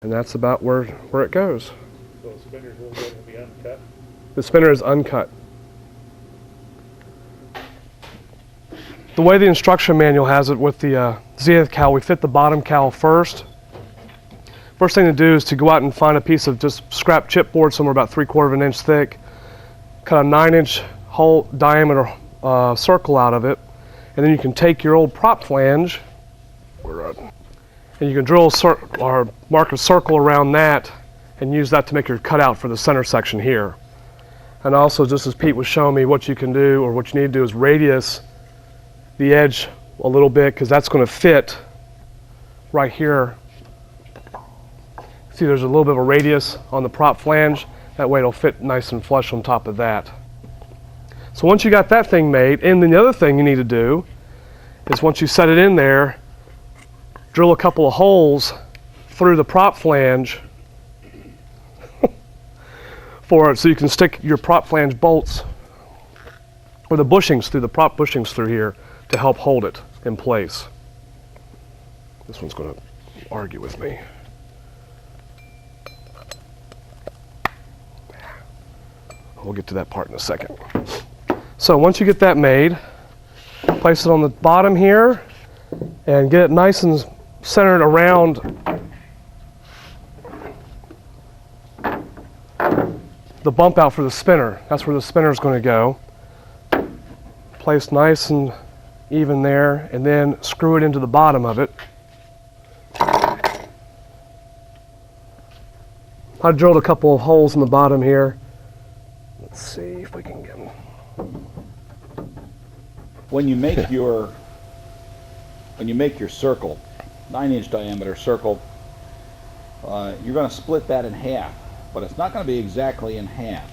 And that's about where it goes. So the spinner's going to be uncut? The spinner is uncut. The way the instruction manual has it with the Zenith cowl, we fit the bottom cowl first. First thing to do is to go out and find a piece of just scrap chipboard somewhere about 3/4 of an inch thick, cut a 9-inch hole diameter circle out of it, and then you can take your old prop flange, and you can drill or mark a circle around that and use that to make your cutout for the center section here. And also, just as Pete was showing me, what you can do, or what you need to do, is radius the edge a little bit, because that's going to fit right here. See, there's a little bit of a radius on the prop flange. That way it'll fit nice and flush on top of that. So once you got that thing made, and then the other thing you need to do is, once you set it in there, drill a couple of holes through the prop flange for it, so you can stick your prop flange bolts, or the bushings through the prop bushings through here, to help hold it in place. This one's going to argue with me. We'll get to that part in a second. So once you get that made, place it on the bottom here and get it nice and centered around the bump out for the spinner. That's where the spinner is going to go. Place nice and even there, and then screw it into the bottom of it. I drilled a couple of holes in the bottom here. Let's see if we can get them. When you make your circle, 9-inch diameter circle, you're going to split that in half, but it's not going to be exactly in half,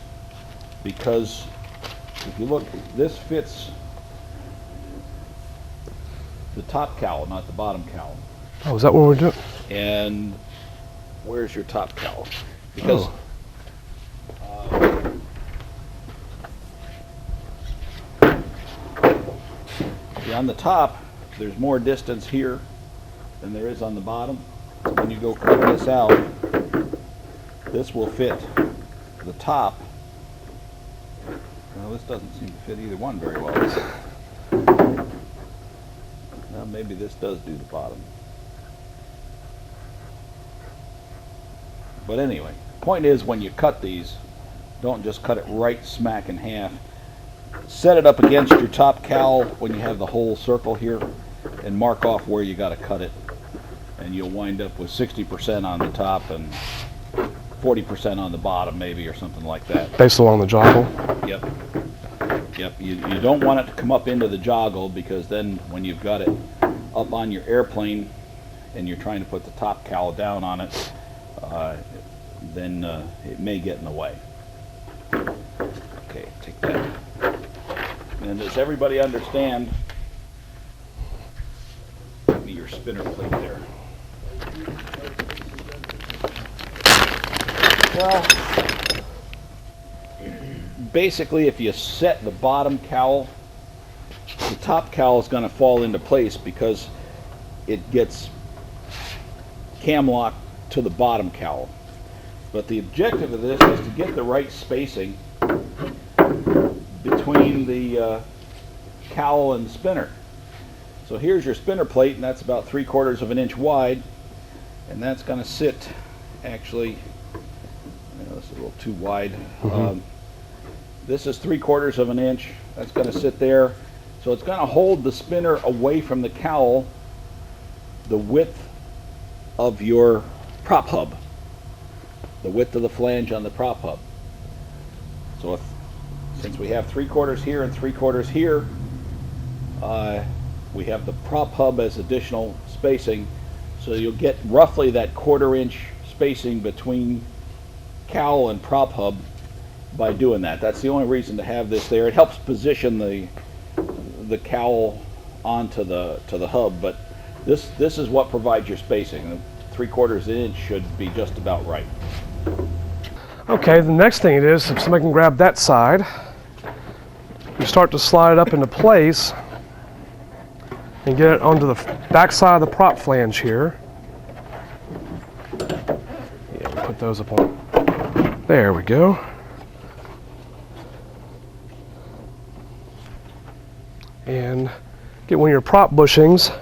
because if you look, this fits the top cowl, not the bottom cowl. Oh, is that what we're doing? And where's your top cowl? Because on the top, there's more distance here than there is on the bottom. So when you go cut this out, this will fit the top. Well, this doesn't seem to fit either one very well. Now maybe this does do the bottom. But anyway, the point is, when you cut these, don't just cut it right smack in half. Set it up against your top cowl when you have the whole circle here, and mark off where you got to cut it, and you'll wind up with 60% on the top and 40% on the bottom, maybe, or something like that. Based along the joggle? Yep. Yep. You don't want it to come up into the joggle, because then when you've got it up on your airplane and you're trying to put the top cowl down on it, then it may get in the way. Okay, take that. And does everybody understand? Give me your spinner plate there. Well, basically, if you set the bottom cowl, the top cowl is going to fall into place, because it gets cam locked to the bottom cowl. But the objective of this is to get the right spacing between the cowl and the spinner. So here's your spinner plate, and that's about 3/4 of an inch wide, and that's going to sit, actually, this is a little too wide. This is 3/4 of an inch. That's going to sit there. So it's going to hold the spinner away from the cowl the width of your prop hub, the width of the flange on the prop hub. So since we have 3/4 here and 3/4 here, we have the prop hub as additional spacing, so you'll get roughly that 1/4 inch spacing between cowl and prop hub by doing that. That's the only reason to have this there. It helps position the cowl onto the hub, but this is what provides your spacing. 3/4 inch should be just about right. Okay, the next thing it is, if somebody can grab that side, you start to slide it up into place and get it onto the back side of the prop flange here. get those up on. There we go. And get one of your prop bushings.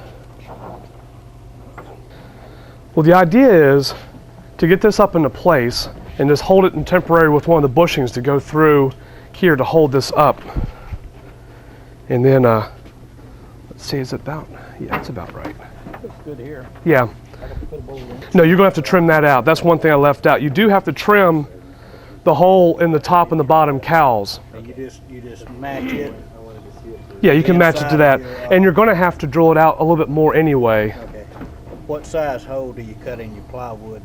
Well, the idea is to get this up into place and just hold it in temporary with one of the bushings to go through here to hold this up. And then, let's see, is it about? Yeah, it's about right. Looks good here. Yeah. No, you're gonna have to trim that out. That's one thing I left out. You do have to trim the hole in the top and the bottom cowls. And you just match it. Yeah, you can match it to that. And you're gonna have to drill it out a little bit more anyway, Okay. What size hole do you cut in your plywood?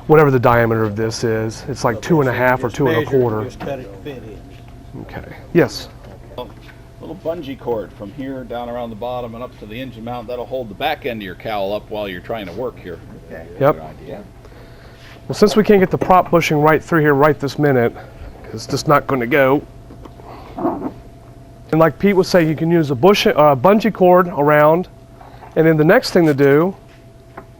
whatever the diameter of this is. It's like 2.5 or 2.25. Just cut it to fit in. Okay. Yes. Little bungee cord from here down around the bottom and up to the engine mount. That'll hold the back end of your cowl up while you're trying to work here. Okay. Yep. Good idea. Well, since we can't get the prop bushing right through here right this minute, it's just not going to go. And like Pete was saying, you can use a bungee cord around, and then the next thing to do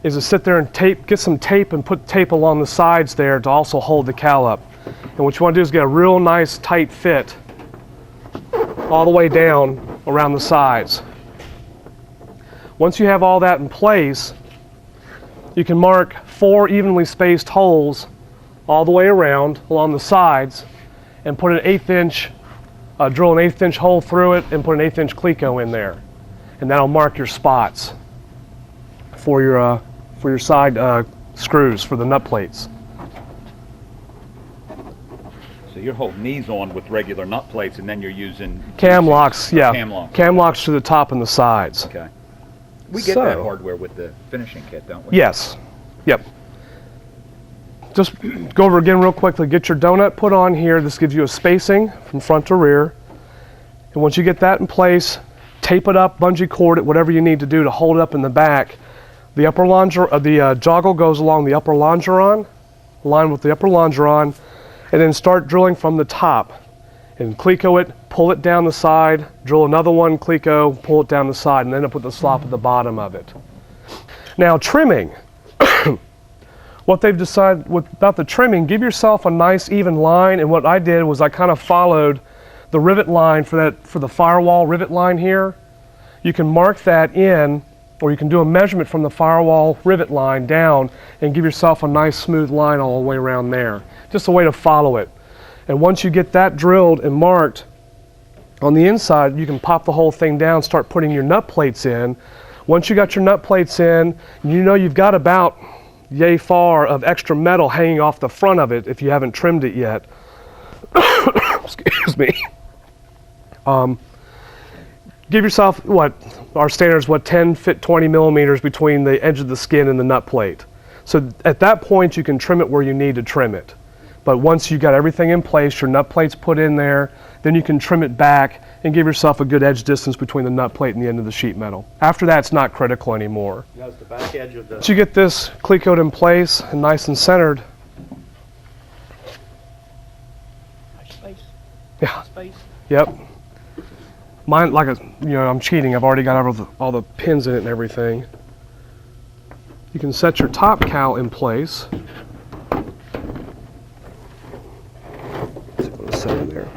is to sit there and get some tape and put tape along the sides there to also hold the cowl up. And what you want to do is get a real nice tight fit all the way down around the sides. Once you have all that in place, you can mark 4 evenly spaced holes all the way around along the sides and put an 1/8 inch, drill an 1/8 inch hole through it and put an 1/8 inch cleco in there. And that'll mark your spots for your side screws for the nut plates. So you're holding these on with regular nut plates, and then you're using Cam locks, yeah. Cam locks. Cam locks to the top and the sides. Okay. We get that So- hardware with the finishing kit, don't we? Yes. Yep. Just go over again real quickly. Get your donut put on here. This gives you a spacing from front to rear. And once you get that in place, tape it up, bungee cord it, whatever you need to do to hold it up in the back. The upper the joggle goes along the upper longeron, line with the upper longeron, and then start drilling from the top. And cleco it, pull it down the side, drill another one, cleco, pull it down the side, and end up with the slop at the bottom of it. Now trimming. What they've decided about the trimming, give yourself a nice even line, and what I did was I kind of followed the rivet line for the firewall rivet line here. You can mark that in, or you can do a measurement from the firewall rivet line down and give yourself a nice smooth line all the way around there. Just a way to follow it. And once you get that drilled and marked on the inside, you can pop the whole thing down, start putting your nut plates in. Once you got your nut plates in, you know you've got about yay far of extra metal hanging off the front of it if you haven't trimmed it yet. Excuse me. Give yourself, our standard is 10 fit 20 millimeters between the edge of the skin and the nut plate. So at that point you can trim it where you need to trim it. But once you got everything in place, your nut plate's put in there, then you can trim it back and give yourself a good edge distance between the nut plate and the end of the sheet metal. After that, it's not critical anymore. That's the back edge of the. Once you get this clecoed in place and nice and centered, Nice space. yeah, Space. yep. Mine, I'm cheating. I've already got all the pins in it and everything. You can set your top cowl in place. Let's see what it's set in there.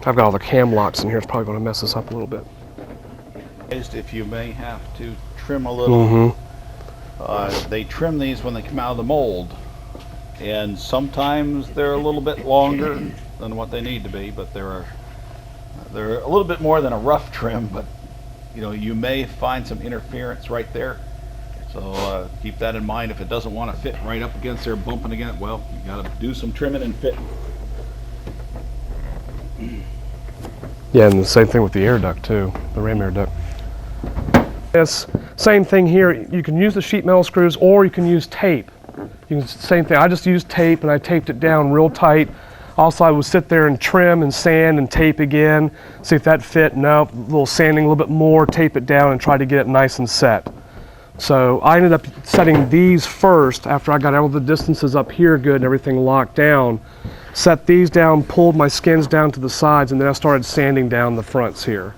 I've got all the cam locks in here. It's probably going to mess this up a little bit. If you may have to trim a little, Mm-hmm. they trim these when they come out of the mold, and sometimes they're a little bit longer than what they need to be, but they're a little bit more than a rough trim, but you may find some interference right there. So keep that in mind. If it doesn't want to fit right up against there, bumping against, well, you got to do some trimming and fitting. Yeah, and the same thing with the air duct too, the ram air duct. Yes, same thing here. You can use the sheet metal screws or you can use tape. Same thing. I just used tape and I taped it down real tight. Also, I would sit there and trim and sand and tape again, see if that fit. Nope, a little sanding, a little bit more, tape it down and try to get it nice and set. So I ended up setting these first after I got all the distances up here good and everything locked down. Set these down, pulled my skins down to the sides, and then I started sanding down the fronts here.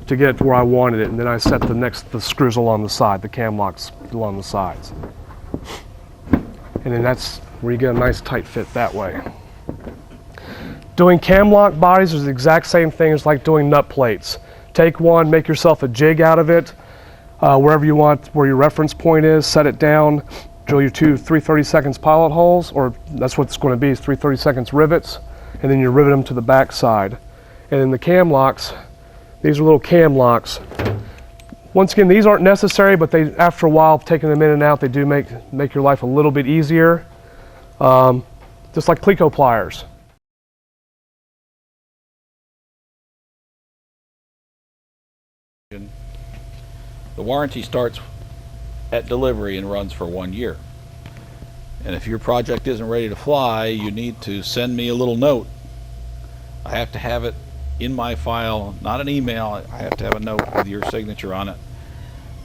to get it to where I wanted it, and then I set the screws along the side, the cam locks along the sides. And then that's where you get a nice tight fit that way. Doing cam lock bodies is the exact same thing as like doing nut plates. Take one, make yourself a jig out of it, wherever you want, where your reference point is, set it down, drill your two 3/30 seconds pilot holes, or that's what it's going to be, is 3/30 seconds rivets, and then you rivet them to the back side. And then the cam locks, these are little cam locks. Once again, these aren't necessary, but they, after a while, taking them in and out, they do make your life a little bit easier. Just like Cleco pliers. The warranty starts at delivery and runs for 1 year. And if your project isn't ready to fly, you need to send me a little note. I have to have it in my file, not an email. I have to have a note with your signature on it,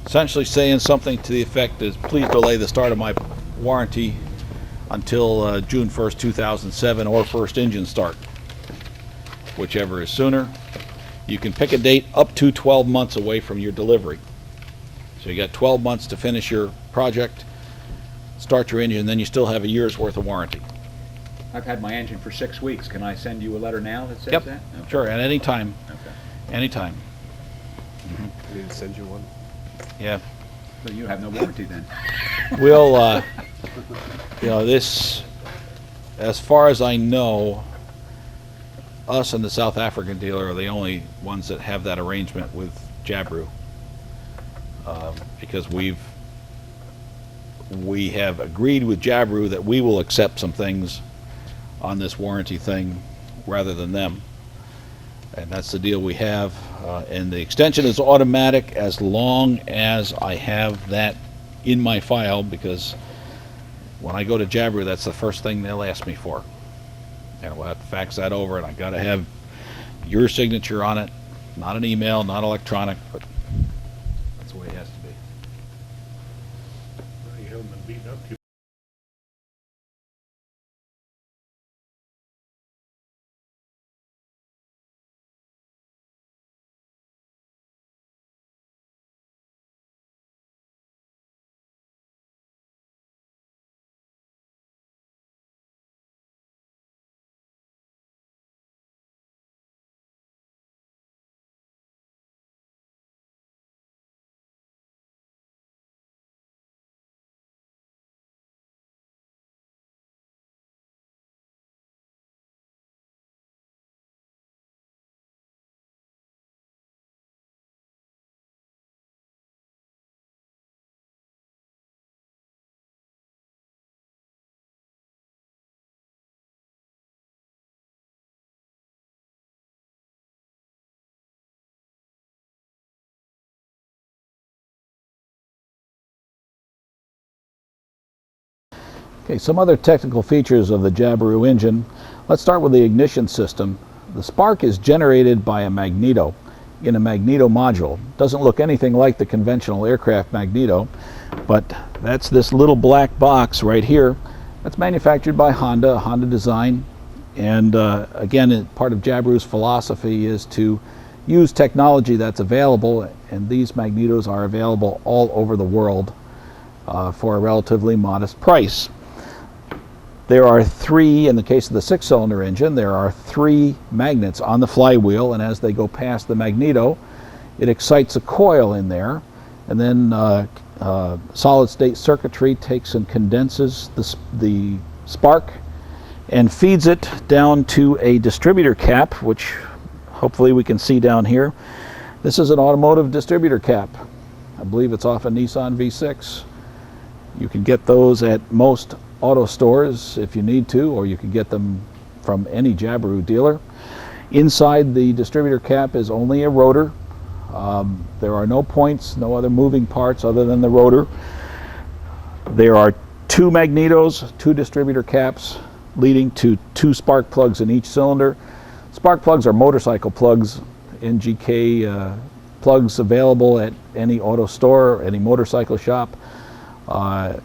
essentially saying something to the effect is, please delay the start of my warranty until June 1st, 2007, or first engine start, whichever is sooner. You can pick a date up to 12 months away from your delivery. So you got 12 months to finish your project, start your engine, then you still have a year's worth of warranty. I've had my engine for 6 weeks. Can I send you a letter now that says Yep. that? Okay. Sure, at any time. Okay. Anytime. I need to send you one. Yeah. So you have no warranty then? We'll, you know, this, as far as I know, us and the South African dealer are the only ones that have that arrangement with Jabiru. Because we have agreed with Jabiru that we will accept some things on this warranty thing rather than them. And that's the deal we have. And the extension is automatic as long as I have that in my file, because when I go to Jabiru, that's the first thing they'll ask me for. And we'll have to fax that over, and I got to have your signature on it. Not an email, not electronic, but that's the way it has to be. You haven't been beaten up too. Okay, some other technical features of the Jabiru engine. Let's start with the ignition system. The spark is generated by a magneto in a magneto module. Doesn't look anything like the conventional aircraft magneto, but that's this little black box right here. That's manufactured by Honda, a Honda design. And again, part of Jabiru's philosophy is to use technology that's available, and these magnetos are available all over the world for a relatively modest price. There are three, in the case of the 6-cylinder engine, there are 3 magnets on the flywheel, and as they go past the magneto, it excites a coil in there, and then solid-state circuitry takes and condenses the spark and feeds it down to a distributor cap, which hopefully we can see down here. This is an automotive distributor cap. I believe it's off a Nissan V6. You can get those at most auto stores if you need to, or you can get them from any Jabiru dealer. Inside the distributor cap is only a rotor. There are no points, no other moving parts other than the rotor. There are 2 magnetos, 2 distributor caps, leading to 2 spark plugs in each cylinder. Spark plugs are motorcycle plugs, NGK plugs available at any auto store, any motorcycle shop.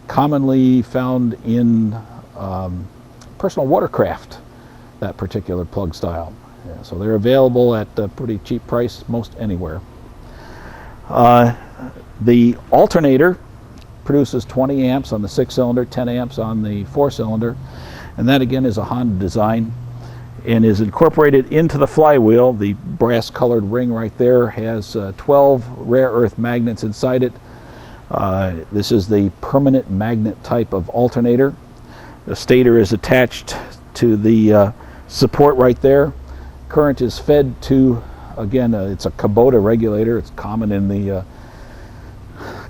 Commonly found in personal watercraft, that particular plug style. Yeah, so they're available at a pretty cheap price most anywhere. The alternator produces 20 amps on the 6-cylinder, 10 amps on the 4-cylinder, and that again is a Honda design and is incorporated into the flywheel. The brass colored ring right there has 12 rare earth magnets inside it. This is the permanent magnet type of alternator. The stator is attached to the support right there. Current is fed to, again, it's a Kubota regulator. It's common in the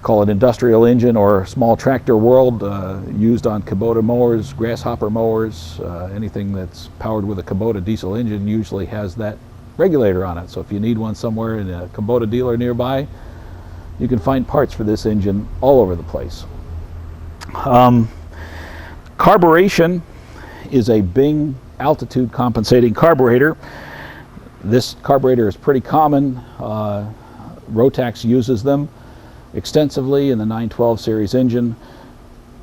call it industrial engine or small tractor world, used on Kubota mowers, grasshopper mowers, anything that's powered with a Kubota diesel engine usually has that regulator on it. So if you need one somewhere in a Kubota dealer nearby, you can find parts for this engine all over the place. Carburation is a Bing altitude compensating carburetor. This carburetor is pretty common. Rotax uses them extensively in the 912 series engine.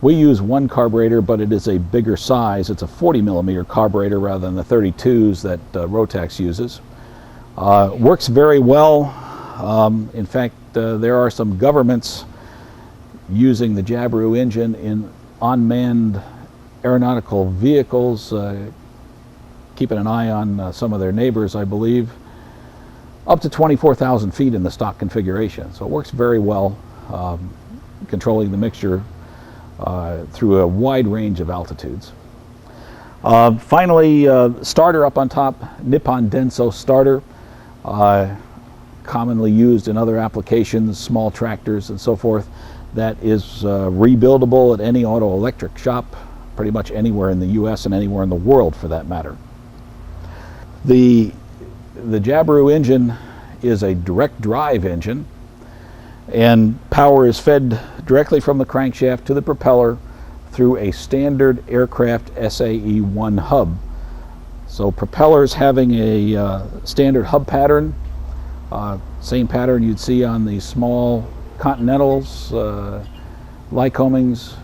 We use one carburetor, but it is a bigger size. It's a 40 millimeter carburetor rather than the 32s that Rotax uses. Works very well. In fact, there are some governments using the Jabiru engine in unmanned aeronautical vehicles, keeping an eye on some of their neighbors, I believe, up to 24,000 feet in the stock configuration. So it works very well, controlling the mixture through a wide range of altitudes. Finally, starter up on top, Nippon Denso starter, commonly used in other applications, small tractors and so forth. That is rebuildable at any auto electric shop, pretty much anywhere in the US and anywhere in the world for that matter. The Jabiru engine is a direct drive engine, and power is fed directly from the crankshaft to the propeller through a standard aircraft SAE-1 hub. So propellers having a standard hub pattern, same pattern you'd see on the small Continentals, Lycomings,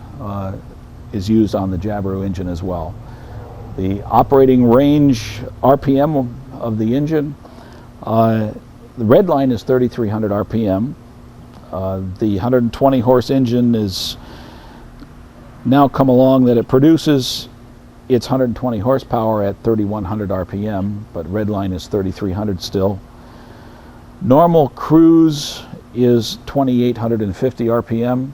is used on the Jabiru engine as well. The operating range RPM of the engine, the red line is 3,300 RPM. The 120 horse engine is now come along that it produces its 120 horsepower at 3,100 RPM, but red line is 3,300 still. Normal cruise is 2,850 RPM.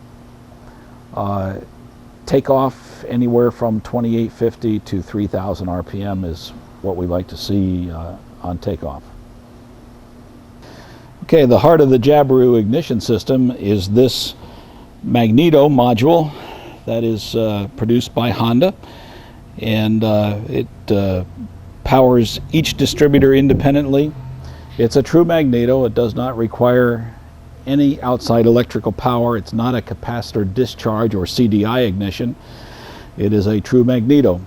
Takeoff anywhere from 2,850 to 3,000 RPM is what we like to see on takeoff. Okay, the heart of the Jabiru ignition system is this magneto module that is produced by Honda, and it powers each distributor independently. It's a true magneto. It does not require any outside electrical power. It's not a capacitor discharge or CDI ignition. It is a true magneto.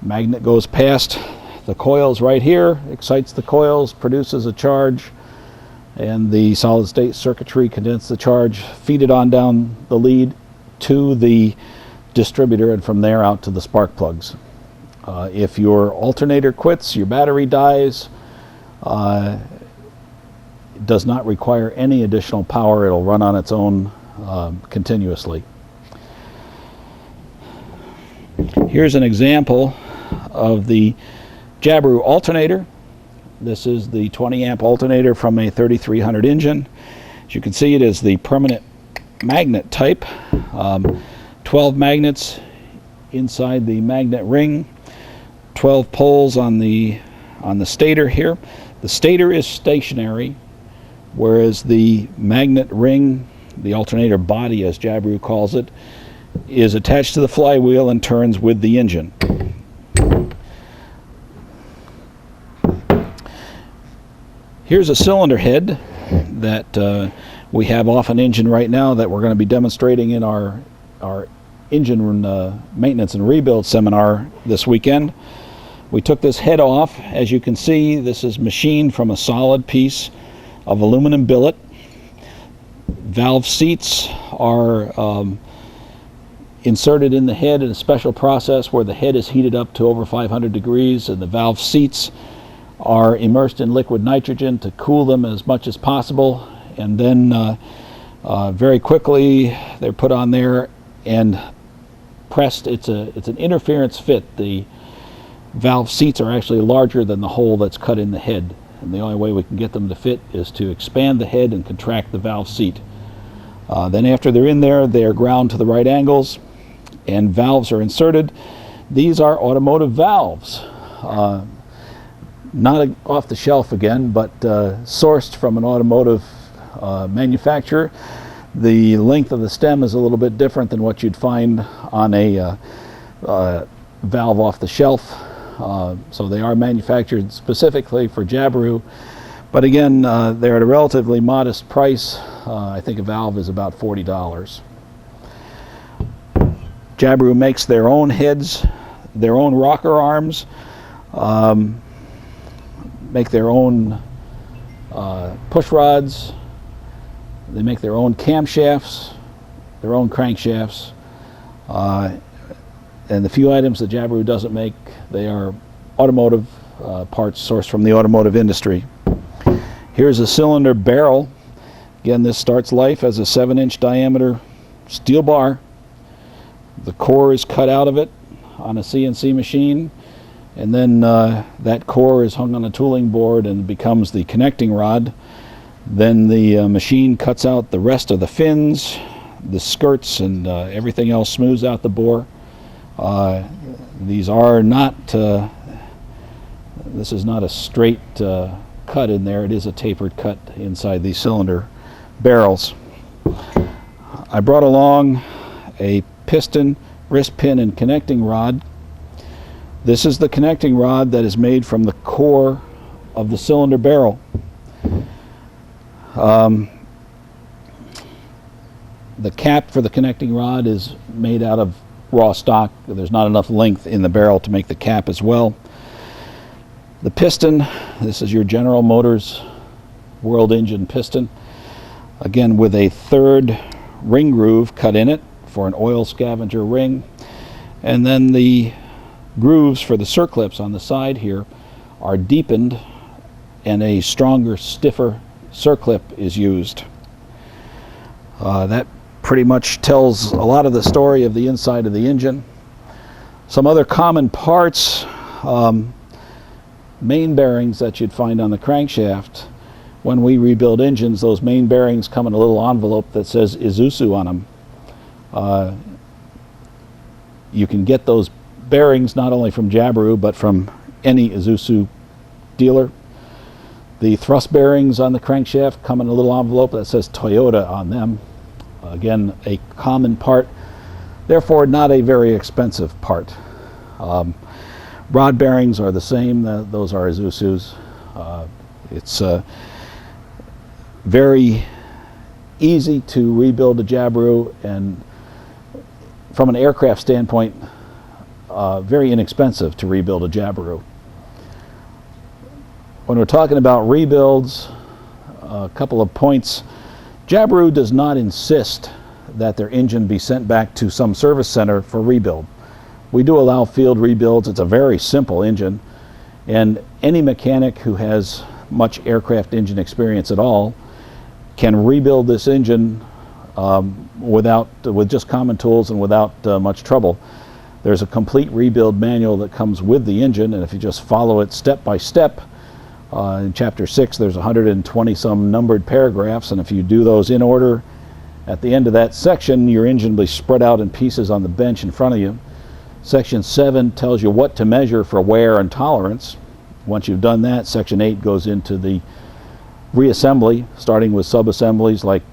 Magnet goes past the coils right here, excites the coils, produces a charge, and the solid state circuitry condenses the charge, feed it on down the lead to the distributor, and from there out to the spark plugs. If your alternator quits, your battery dies, it does not require any additional power. It'll run on its own continuously. Here's an example of the Jabiru alternator. This is the 20 amp alternator from a 3300 engine. As you can see, it is the permanent magnet type. 12 magnets inside the magnet ring, 12 poles on the stator here. The stator is stationary, whereas the magnet ring, the alternator body as Jabiru calls it, is attached to the flywheel and turns with the engine. Here's a cylinder head that we have off an engine right now that we're going to be demonstrating in our engine maintenance and rebuild seminar this weekend. We took this head off. As you can see, this is machined from a solid piece of aluminum billet. Valve seats are inserted in the head in a special process where the head is heated up to over 500 degrees, and the valve seats are immersed in liquid nitrogen to cool them as much as possible, and then very quickly they're put on there and pressed. It's an interference fit. The valve seats are actually larger than the hole that's cut in the head, and the only way we can get them to fit is to expand the head and contract the valve seat. Then after they're in there, they are ground to the right angles and valves are inserted. These are automotive valves, not off the shelf again, but sourced from an automotive manufacturer. The length of the stem is a little bit different than what you'd find on a valve off the shelf. So they are manufactured specifically for Jabiru. But again, they're at a relatively modest price. I think a valve is about $40. Jabiru makes their own heads, their own rocker arms, make their own push rods. They make their own camshafts, their own crankshafts, and the few items that Jabiru doesn't make, they are automotive parts sourced from the automotive industry. Here's a cylinder barrel. Again, this starts life as a 7-inch diameter steel bar. The core is cut out of it on a CNC machine, and then that core is hung on a tooling board and becomes the connecting rod. Then the machine cuts out the rest of the fins, the skirts, and everything else, smooths out the bore. These are not, this is not a straight cut in there. It is a tapered cut inside these cylinder barrels. I brought along a piston, wrist pin, and connecting rod. This is the connecting rod that is made from the core of the cylinder barrel. The cap for the connecting rod is made out of raw stock. There's not enough length in the barrel to make the cap as well. The piston, this is your General Motors World Engine piston, again with a third ring groove cut in it for an oil scavenger ring, and then the grooves for the circlips on the side here are deepened, and a stronger, stiffer circlip is used. That pretty much tells a lot of the story of the inside of the engine. Some other common parts, main bearings that you'd find on the crankshaft. When we rebuild engines, those main bearings come in a little envelope that says Isuzu on them. You can get those bearings not only from Jabiru but from any Isuzu dealer. The thrust bearings on the crankshaft come in a little envelope that says Toyota on them. Again, a common part, therefore not a very expensive part. Rod bearings are the same. Those are Isuzu's. It's very easy to rebuild a Jabiru, and from an aircraft standpoint, very inexpensive to rebuild a Jabiru. When we're talking about rebuilds, a couple of points. Jabiru does not insist that their engine be sent back to some service center for rebuild. We do allow field rebuilds. It's a very simple engine, and any mechanic who has much aircraft engine experience at all can rebuild this engine with just common tools and without much trouble. There's a complete rebuild manual that comes with the engine, and if you just follow it step by step, in Chapter 6 there's 120 some numbered paragraphs, and if you do those in order, at the end of that section your engine will be spread out in pieces on the bench in front of you. Section 7 tells you what to measure for wear and tolerance. Once you've done that, Section 8 goes into the reassembly, starting with sub-assemblies like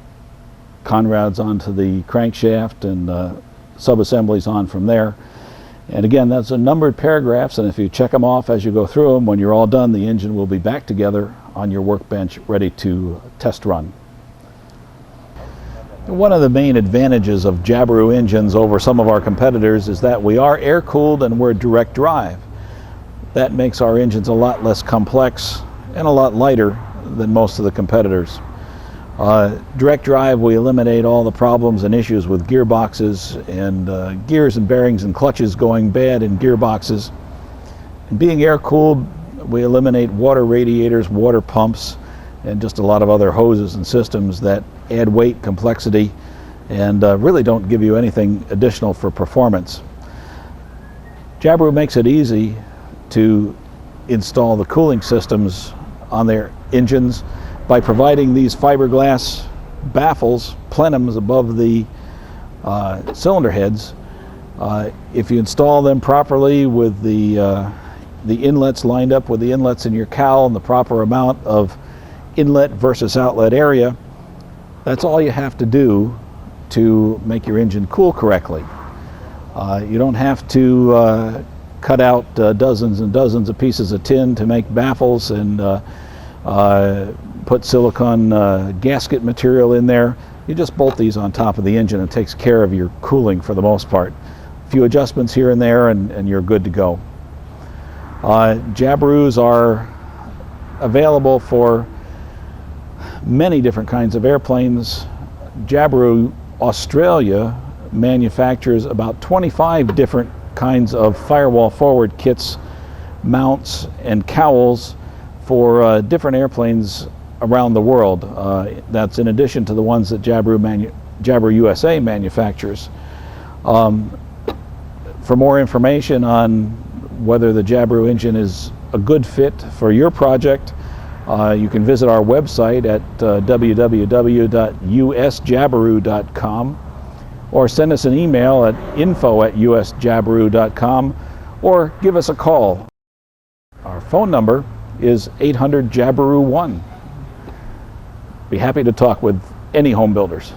Conrads onto the crankshaft and sub-assemblies on from there. And again, that's a numbered paragraphs, and if you check them off as you go through them, when you're all done, the engine will be back together on your workbench ready to test run. One of the main advantages of Jabiru engines over some of our competitors is that we are air-cooled and we're direct drive. That makes our engines a lot less complex and a lot lighter than most of the competitors. Direct drive, we eliminate all the problems and issues with gearboxes and gears and bearings and clutches going bad in gearboxes. And being air-cooled We eliminate water radiators, water pumps, and just a lot of other hoses and systems that add weight, complexity, and really don't give you anything additional for performance. Jabiru makes it easy to install the cooling systems on their engines by providing these fiberglass baffles, plenums above the cylinder heads. If you install them properly with the inlets lined up with the inlets in your cowl and the proper amount of inlet versus outlet area, that's all you have to do to make your engine cool correctly. You don't have to cut out dozens and dozens of pieces of tin to make baffles and put silicone gasket material in there. You just bolt these on top of the engine and it takes care of your cooling for the most part. A few adjustments here and there and you're good to go. Jabirus are available for many different kinds of airplanes. Jabiru Australia manufactures about 25 different kinds of firewall forward kits, mounts, and cowls for different airplanes around the world. That's in addition to the ones that Jabiru USA manufactures. For more information on whether the Jabiru engine is a good fit for your project, you can visit our website at www.usjabiru.com or send us an email at info@usjabiru.com or give us a call. Our phone number is 800 Jabiru 1. Be happy to talk with any home builders.